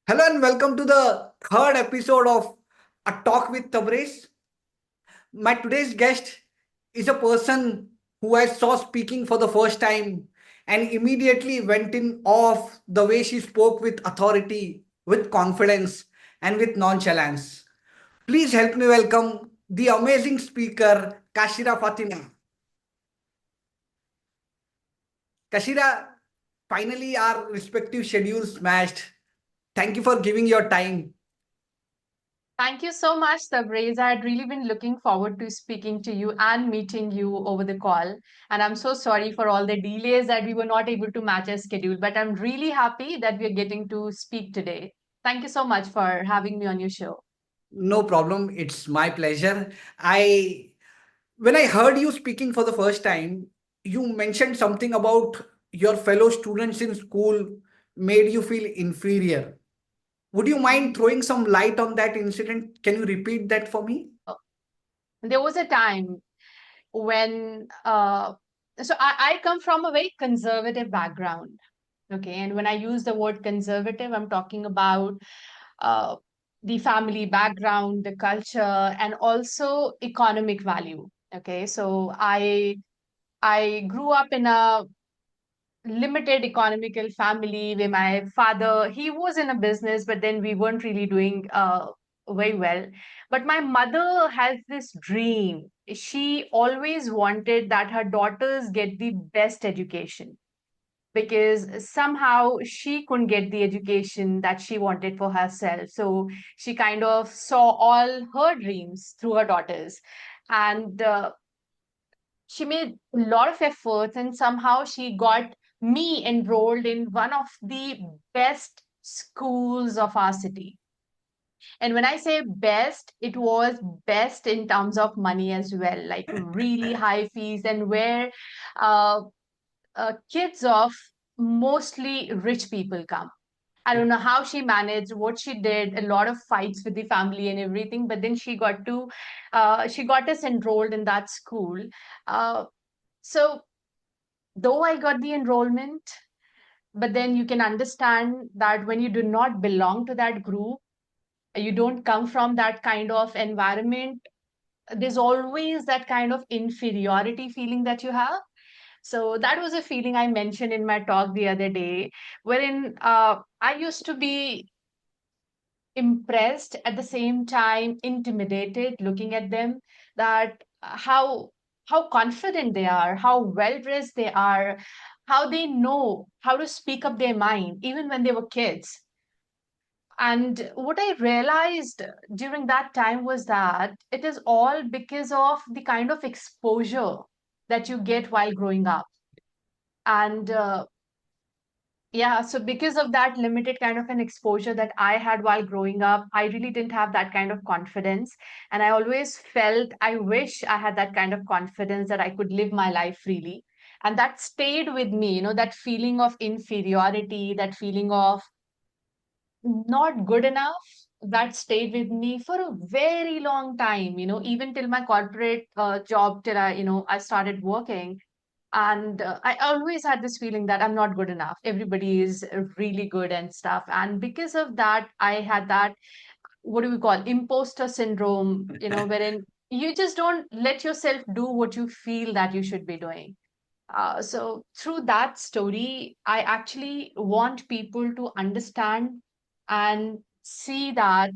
Hello and welcome to the third episode of A Talk with Tabres. My today's guest is a person who I saw speaking for the first time and immediately went in awe of the way she spoke with authority, with confidence, and with nonchalance. Please help me welcome the amazing speaker, Kashira Fatima. Kashira, finally our respective schedules matched. Thank you for giving your time. Thank you so much, Tabres. I had really been looking forward to speaking to you and meeting you over the call. And I'm so sorry for all the delays that we were not able to match our schedule, but I'm really happy that we're getting to speak today. Thank you so much for having me on your show. No problem. It's my pleasure. I When I heard you speaking for the first time, you mentioned something about your fellow students in school made you feel inferior. Would you mind Mhm. throwing some light on that incident? Can you repeat that for me? There was a time when, I come from a very conservative background. Okay. And when I use the word conservative, I'm talking about uh, the family background, the culture, and also economic value. Okay, so I grew up in a limited economical family where my father he was in a business, but then we weren't really doing very well. But my mother has this dream. She always wanted that her daughters get the best education because somehow she couldn't get the education that she wanted for herself. So she kind of saw all her dreams through her daughters. And she made a lot of efforts, and somehow she got me enrolled in one of the best schools of our city. And when I say best, it was best in terms of money as well, like really high fees, and where uh, kids of mostly rich people come. I don't know how she managed, what she did, a lot of fights with the family and everything, but then she got us enrolled in that school. So though I got the enrollment, but then you can understand that when you do not belong to that group, you don't come from that kind of environment, there's always that kind of inferiority feeling that you have. So that was a feeling I mentioned in my talk the other day, wherein I used to be impressed, at the same time intimidated looking at them, that how confident they are, how well dressed they are, how they know how to speak up their mind even when they were kids. And what I realized during that time was that it is all because of the kind of exposure that you get while growing up. And yeah, so because of that limited kind of an exposure that I had while growing up, I really didn't have that kind of confidence. And I always felt I wish I had that kind of confidence that I could live my life freely. And that stayed with me, that feeling of inferiority, that feeling of not good enough, that stayed with me for a very long time, even till my corporate job, till I started working. And I always had this feeling that I'm not good enough, everybody is really good and stuff. And because of that, I had that, what do we call, imposter syndrome, wherein you just don't let yourself do what you feel that you should be doing. So through that story, I actually want people to understand and see that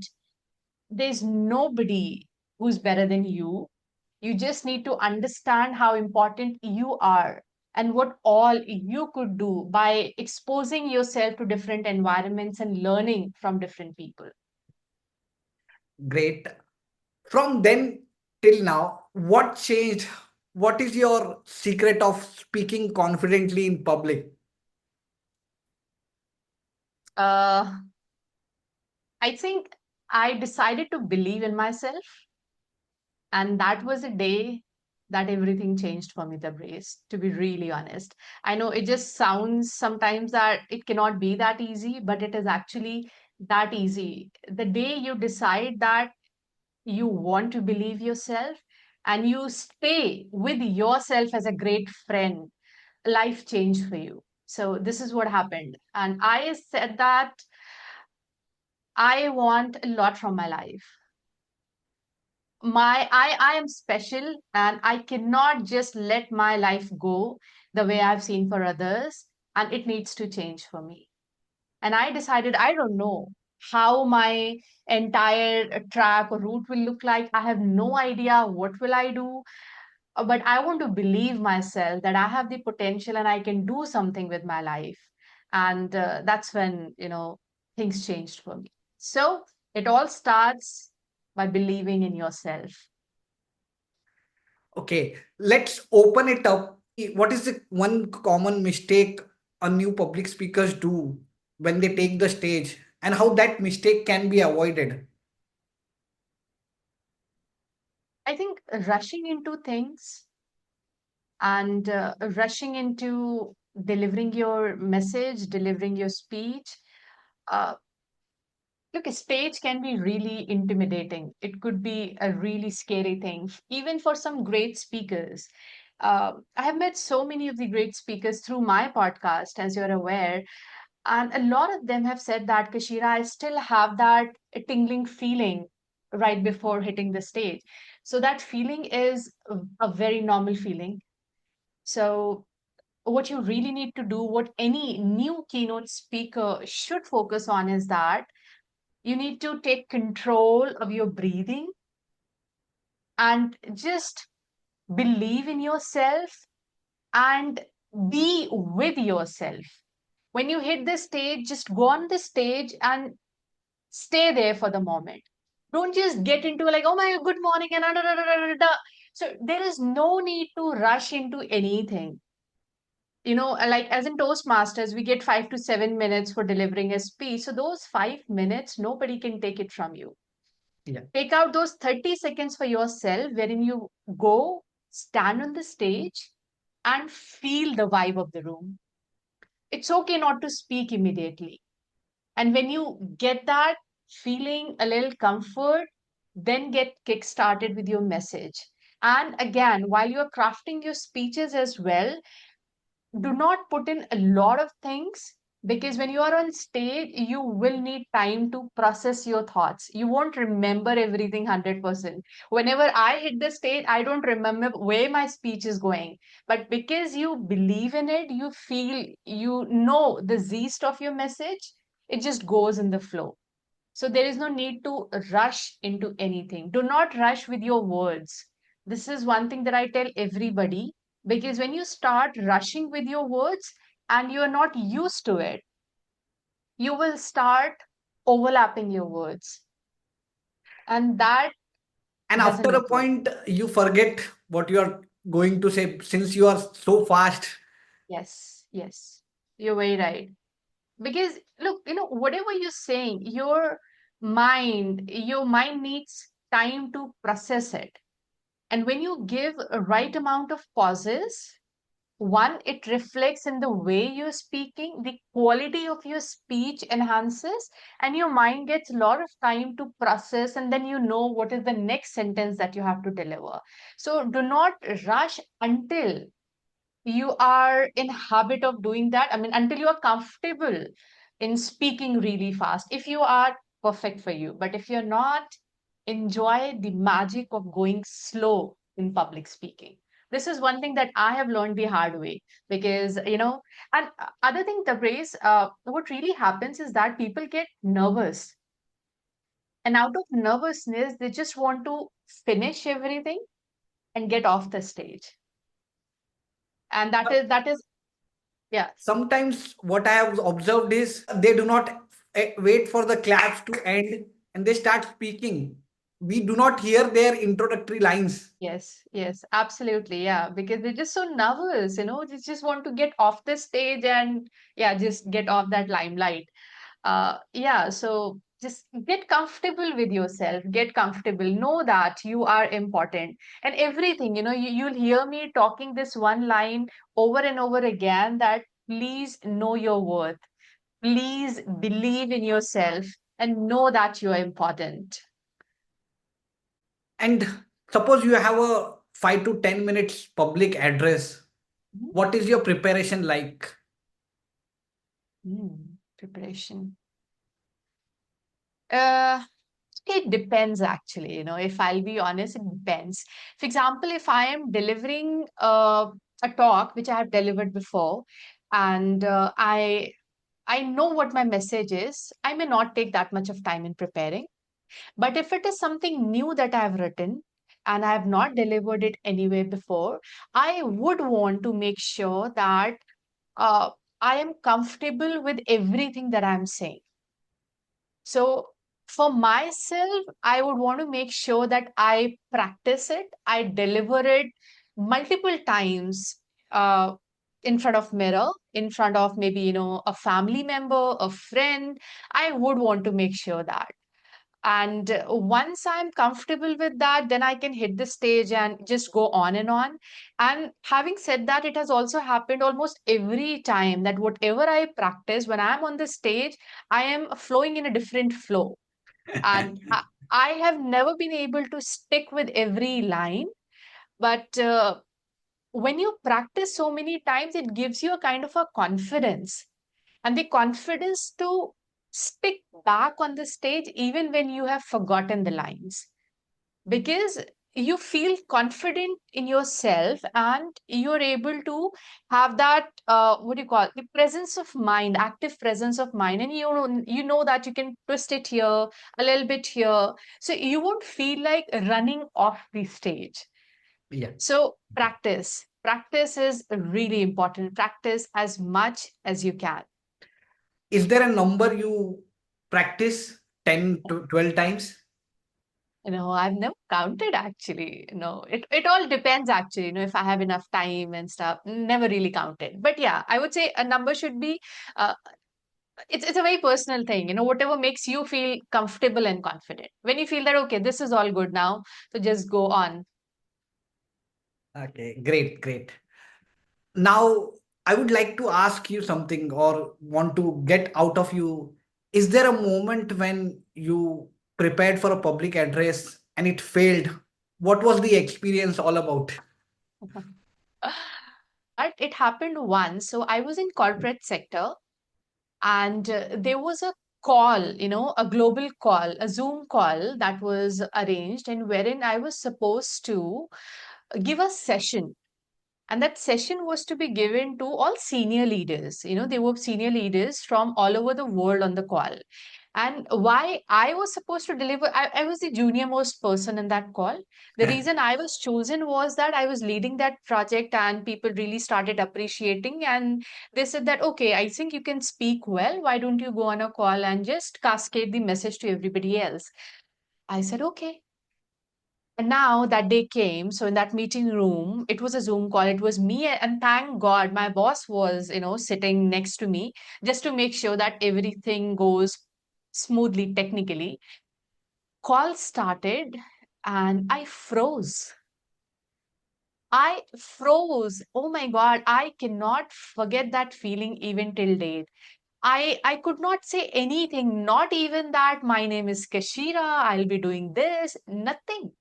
there's nobody who's better than you. You just need to understand how important you are and what all you could do by exposing yourself to different environments and learning from different people. Great. From then till now, what changed? What is your secret of speaking confidently in public? Uh, I think I decided to believe in myself. And that was a day that everything changed for me, the brace, to be really honest. I know it just sounds sometimes that it cannot be that easy, but it is actually that easy. The day you decide that you want to believe yourself and you stay with yourself as a great friend, life changed for you. So this is what happened. And I said that I want a lot from my life. I am special and I cannot just let my life go the way I've seen for others, and it needs to change for me. And I decided I don't know how my entire track or route will look like. I have no idea what will I do, but I want to believe myself that I have the potential and I can do something with my life. And that's when, things changed for me. So it all starts by believing in yourself. Okay, let's open it up. What is the one common mistake a new public speakers do when they take the stage, and how that mistake can be avoided? I think rushing into things and rushing into delivering your message, delivering your speech. Uh, Look, a stage can be really intimidating. It could be a really scary thing, even for some great speakers. I have met so many of the great speakers through my podcast, as you're aware, and a lot of them have said that, Kashira, I still have that tingling feeling right before hitting the stage. So that feeling is a very normal feeling. So what you really need to do, what any new keynote speaker should focus on, is that you need to take control of your breathing and just believe in yourself and be with yourself. When you hit the stage, just go on the stage and stay there for the moment. Don't just get into like, oh my, good morning, and da, da, da, da, da, da. So there is no need to rush into anything. Like as in Toastmasters, we get 5 to 7 minutes for delivering a speech. So those 5 minutes, nobody can take it from you. Yeah. Take out those 30 seconds for yourself wherein you go, stand on the stage, and feel the vibe of the room. It's okay not to speak immediately. And when you get that feeling a little comfort, then get kick started with your message. And again, while you're crafting your speeches as well, do not put in a lot of things, because when you are on stage you will need time to process your thoughts. You won't remember everything 100%. Whenever I hit the stage, I don't remember where my speech is going, but because you believe in it, you feel, the zest of your message, it just goes in the flow. So there is no need to rush into anything. Do not rush with your words. This is one thing that I tell everybody, because when you start rushing with your words and you are not used to it, you will start overlapping your words. And that And doesn't after a look good. point, you forget what you are going to say since you are so fast. Yes, yes. You're very right. Because look, whatever you're saying, your mind needs time to process it. And when you give a right amount of pauses, one, it reflects in the way you're speaking, the quality of your speech enhances, and your mind gets a lot of time to process, and then you know what is the next sentence that you have to deliver. So do not rush until you are in habit of doing that. I mean, until you are comfortable in speaking really fast. If you are, perfect for you, but if you're not, enjoy the magic of going slow in public speaking. This is one thing that I have learned the hard way, because and other thing, the brace, what really happens is that people get nervous, and out of nervousness they just want to finish everything and get off the stage. And that is yeah. Sometimes what I have observed is they do not wait for the claps to end and they start speaking. We do not hear their introductory lines. Yes, yes, absolutely. Yeah, because they're just so nervous, they just want to get off the stage and, yeah, just get off that limelight. Yeah, so just get comfortable with yourself, get comfortable, know that you are important. And everything, you'll hear me talking this one line over and over again, that please know your worth. Please believe in yourself and know that you are important. And suppose you have a 5 to 10 minutes public address. Mhm. What is your preparation like? Preparation. Uh, it depends actually, if I'll be honest, it depends. For example, if I am delivering a talk which I have delivered before, and I know what my message is, I may not take that much of time in preparing. But if it is something new that I've written and I have not delivered it anywhere before, I would want to make sure that uh, I am comfortable with everything that I'm saying. So for myself, I would want to make sure that I practice it, I deliver it multiple times in front of mirror, in front of maybe, a family member, a friend. I would want to make sure that. And once I'm comfortable with that, then I can hit the stage and just go on and on. And having said that, it has also happened almost every time that whatever I practice, when I'm on the stage, I am flowing in a different flow. And I have never been able to stick with every line. But when you practice so many times, it gives you a kind of a confidence, and the confidence to stick back on the stage even when you have forgotten the lines, because you feel confident in yourself and you're able to have that what do you call it? The presence of mind, active presence of mind, and you know that you can twist it here, a little bit here, so you won't feel like running off the stage. Yeah. So practice is really important. Practice as much as you can. Is there a number you practice 10 to 12 times? I've never counted actually. It all depends actually, if I have enough time and stuff. Never really counted. But yeah, I would say a number should be uh, it's a very personal thing, whatever makes you feel comfortable and confident. When you feel that okay, this is all good now, so just go on. Okay, great, great. Now, I would like to ask you something or want to get out of you. Is there a moment when you prepared for a public address and it failed? What was the experience all about? But it happened once. So I was in corporate sector, and there was a call, a global call, a Zoom call that was arranged, and wherein I was supposed to give a session. And that session was to be given to all senior leaders. They were senior leaders from all over the world on the call. And why I was supposed to deliver, I was the junior most person in that call. The reason I was chosen was that I was leading that project and people really started appreciating. And they said that, okay, I think you can speak well. Why don't you go on a call and just cascade the message to everybody else? I said, okay. And now that day came, so in that meeting room, it was a Zoom call. It was me, and thank God my boss was, sitting next to me just to make sure that everything goes smoothly technically. Call started and I froze. I froze. Oh my God, I cannot forget that feeling even till date. I could not say anything, not even that my name is Kashira, I'll be doing this, nothing.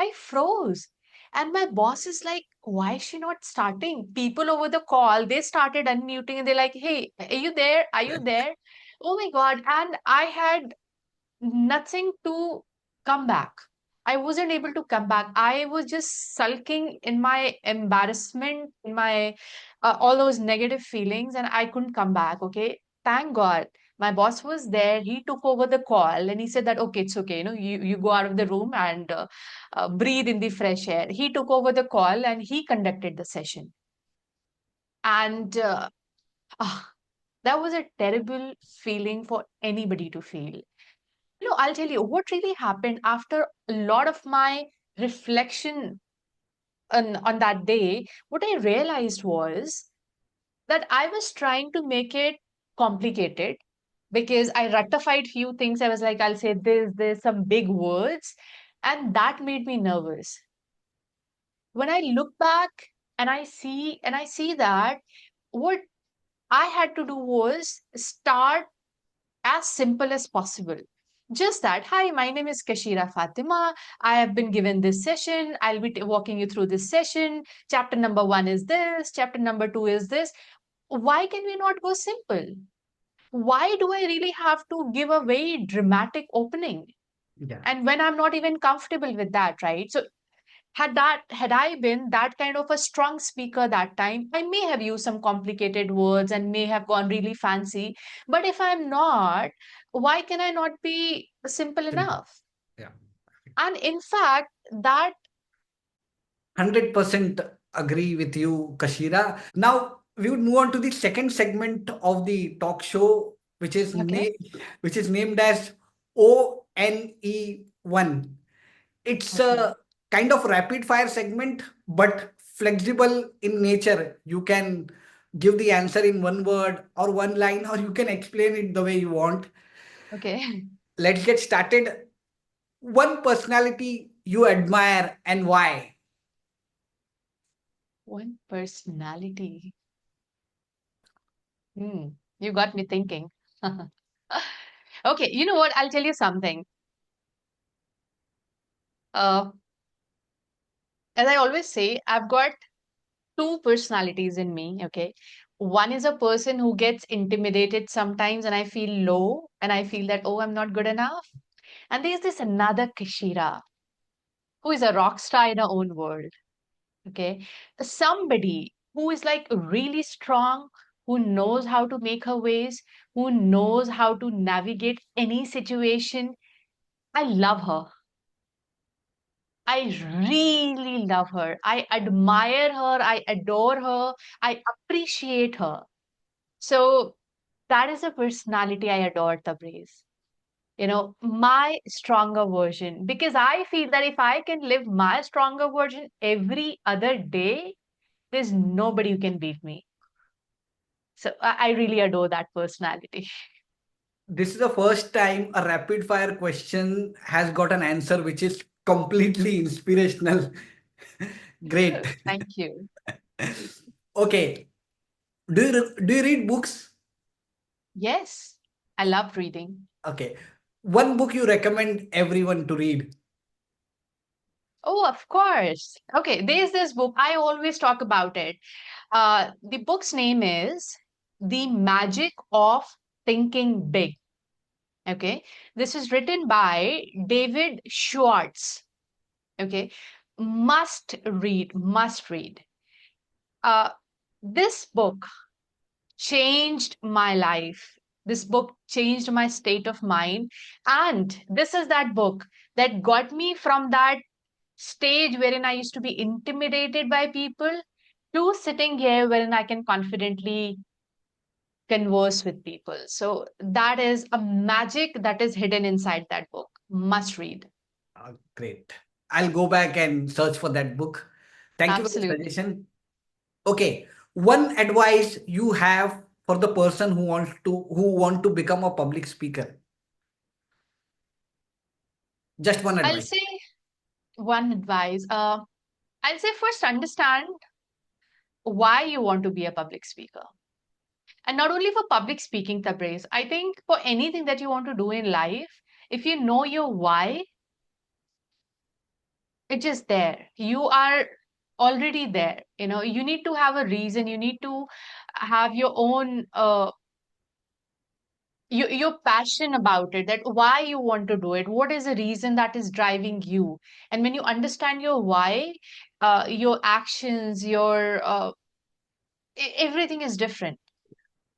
I froze. And my boss is like, why is she not starting? People over the call, they started unmuting and they're like, hey, are you there? Are you there? Oh my God. And I had nothing to come back. I wasn't able to come back. I was just sulking in my embarrassment, in my all those negative feelings, and I couldn't come back. Okay. Thank God. My boss was there. He took over the call and he said that, okay, it's okay. You go out of the room and breathe in the fresh air. He took over the call and he conducted the session. And ah, that was a terrible feeling for anybody to feel. I'll tell you what really happened after a lot of my reflection on that day. What I realized was that I was trying to make it complicated because I ratified few things. I was like, I'll say this, some big words, and that made me nervous. When I look back and I see that what I had to do was start as simple as possible. Just that, hi, my name is Kashira Fatima. I have been given this session. I'll be walking you through this session. Chapter number one is this, chapter number two is this. Why can we not go simple? why do I really have to give a very dramatic opening? Yeah. And when I'm not even comfortable with that, right? So had I been that kind of a strong speaker that time, I may have used some complicated words and may have gone really fancy. But if I'm not, why can I not be simple Simple. enough? Yeah. And in fact, that 100% agree with you, Kashira. Now we would move on to the second segment of the talk show, okay, which is named as ONE1. It's okay, a kind of rapid fire segment, but flexible in nature. You can give the answer in one word or one line, or you can explain it the way you want. okay. Let's get started. One personality you admire and why? One personality. Hmm, you got me thinking. Okay, you know what? I'll tell you something. Uh, as I always say, I've got two personalities in me. Okay. One is a person who gets intimidated sometimes, and I feel low, and I feel that, oh, I'm not good enough. And there's this another Kashira who is a rock star in her own world. Okay. Somebody who is like really strong, who knows how to make her ways, who knows how to navigate any situation. I love her. I really love her. I admire her. I adore her. I appreciate her. So that is a personality I adore, Tabriz. My stronger version. Because I feel that if I can live my stronger version every other day, there's nobody who can beat me. So I really adore that personality. This is the first time a rapid fire question has got an answer which is completely inspirational. Great. Thank you. Okay. Do you read books? Yes, I love reading. Okay. One book you recommend everyone to read. Oh, of course. Okay, there's this book. I always talk about it. The book's name is The Magic of Thinking Big. Okay, this is written by David Schwartz. Okay, must read, must read. Uh, this book changed my life. This book changed my state of mind. And this is that book that got me from that stage wherein I used to be intimidated by people to sitting here wherein I can confidently converse with people. So that is a magic that is hidden inside that book. Must read. Great. I'll go back and search for that book. Thank you for the Absolutely. suggestion. Okay. One advice you have for the person who want to become a public speaker. Just one I'll advice. say one advice. I'll say first understand why you want to be a public speaker. And not only for public speaking, Tabriz, I think for anything that you want to do in life, if you know your why, it's just there. You are already there. You need to have a reason. You need to have your own your passion about it, that why you want to do it, what is the reason that is driving you. And when you understand your why, your actions, your everything is different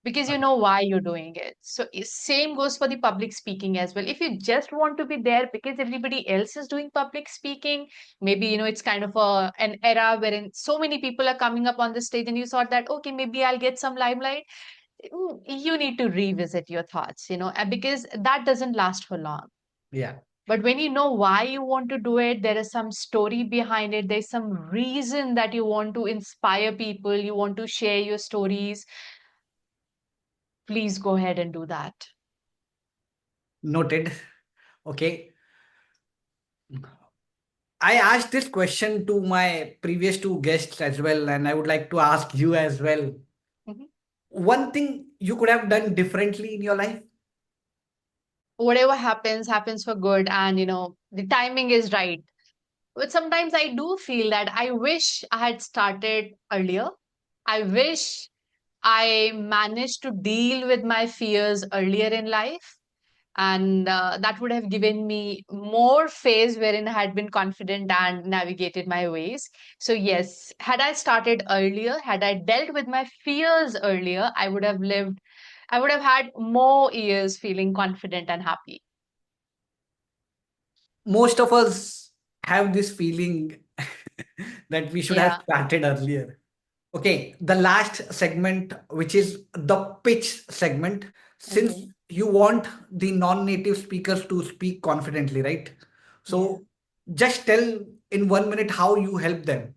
because you know why you're doing it. So same goes for the public speaking as well. If you just want to be there because everybody else is doing public speaking, maybe it's kind of an era wherein so many people are coming up on the stage and you thought that okay, maybe I'll get some limelight. You need to revisit your thoughts, because that doesn't last for long. Yeah. But when you know why you want to do it, there is some story behind it, there's some reason that you want to inspire people, you want to share your stories, please go ahead and do that. Noted. Okay. I asked this question to my previous two guests as well, and I would like to ask you as well. Mhm. One thing you could have done differently in your life? Whatever happens, happens for good, and the timing is right. But sometimes I do feel that I wish I had started earlier. I wish I managed to deal with my fears earlier in life, and that would have given me more phase wherein I had been confident and navigated my ways. So yes, had I started earlier, had I dealt with my fears earlier, I would have had more years feeling confident and happy. Most of us have this feeling that we should have Yeah. started earlier. Okay, the last segment, which is the pitch segment, since Okay. you want the non-native speakers to speak confidently, right? Yeah. So just tell in 1 minute how you help them.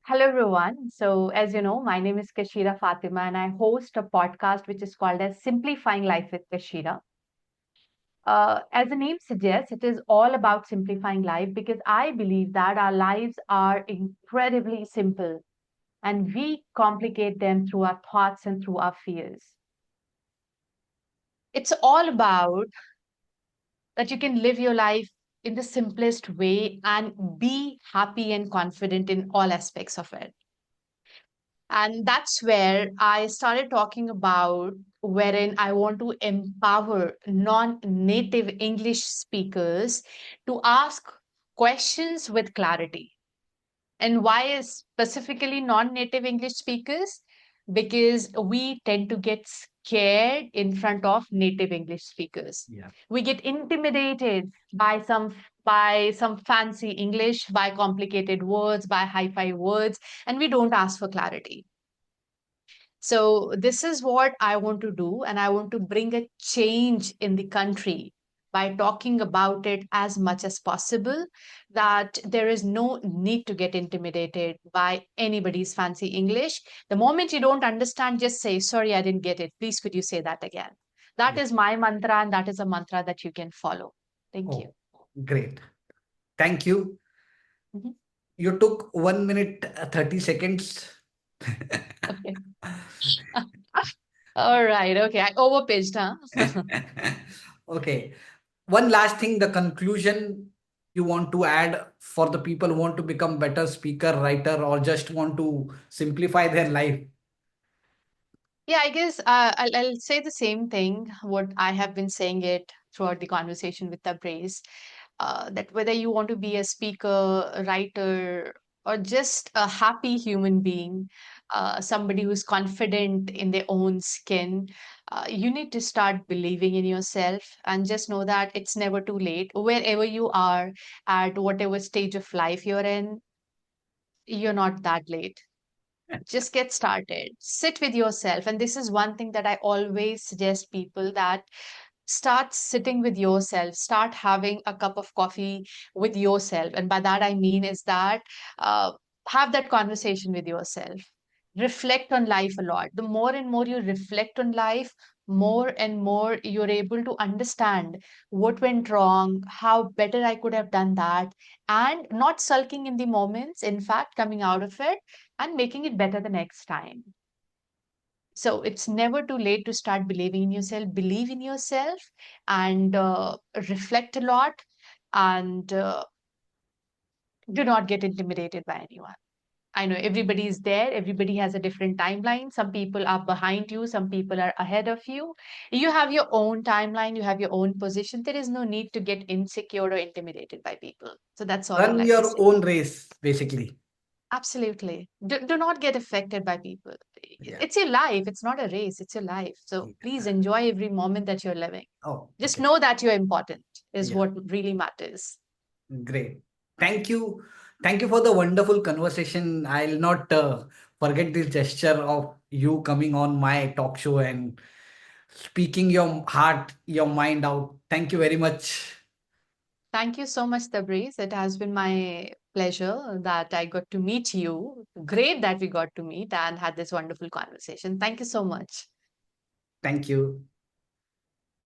Hello, everyone. So, as you know, my name is Kashira Fatima, and I host a podcast which is called as Simplifying Life with Kashira. As the name suggests, it is all about simplifying life because I believe that our lives are incredibly simple and we complicate them through our thoughts and through our fears. It's all about that you can live your life in the simplest way and be happy and confident in all aspects of it. And that's where I started talking about wherein I want to empower non native English speakers to ask questions with clarity. And why is specifically non-native English speakers? Because we tend to get scared in front of native English speakers. Yeah. We get intimidated by some fancy English, by complicated words, by hi-fi words, and we don't ask for clarity. So, this is what I want to do, and I want to bring a change in the country by talking about it as much as possible. That there is no need to get intimidated by anybody's fancy English. The moment you don't understand, just say, "Sorry, I didn't get it. Please, could you say that again?" That Yeah. is my mantra, and that is a mantra that you can follow. Thank you. Oh, great. Thank you. Mhm. You took 1 minute, 30 seconds. Okay. All right. Okay. I overpitched, huh? Okay. One last thing, the conclusion you want to add for the people who want to become better speaker, writer, or just want to simplify their life. Yeah, I guess I'll say the same thing, what I have been saying it throughout the conversation with Tabriz, that whether you want to be a speaker, a writer, or just a happy human being, somebody who's confident in their own skin, you need to start believing in yourself and just know that it's never too late. Wherever you are, at whatever stage of life you're in, you're not that late. Just get started, sit with yourself. And this is one thing that I always suggest people, that start sitting with yourself, start having a cup of coffee with yourself. And by that I mean is that uh, have that conversation with yourself, reflect on life a lot. The more and more you reflect on life, more and more you're able to understand what went wrong, how better I could have done that, and not sulking in the moments, in fact coming out of it and making it better the next time. So it's never too late to start believing in yourself. Believe in yourself and reflect a lot, and do not get intimidated by anyone. I know everybody is there, everybody has a different timeline. Some people are behind you, some people are ahead of you. You have your own timeline, you have your own position. There is no need to get insecure or intimidated by people. So that's all I'd Run like to your say. own race, basically. Absolutely. Do not get affected by people. Yeah. It's your life. It's not a race. It's your life. So Yeah. please enjoy every moment that you're living. Oh, Just okay. know that you're important is Yeah. what really matters. Great. Thank you. Thank you for the wonderful conversation. I'll not forget this gesture of you coming on my talk show and speaking your heart, your mind out. Thank you very much. Thank you so much, Tabriz. It has been my pleasure that I got to meet you. Great that we got to meet and had this wonderful conversation. Thank you so much. Thank you.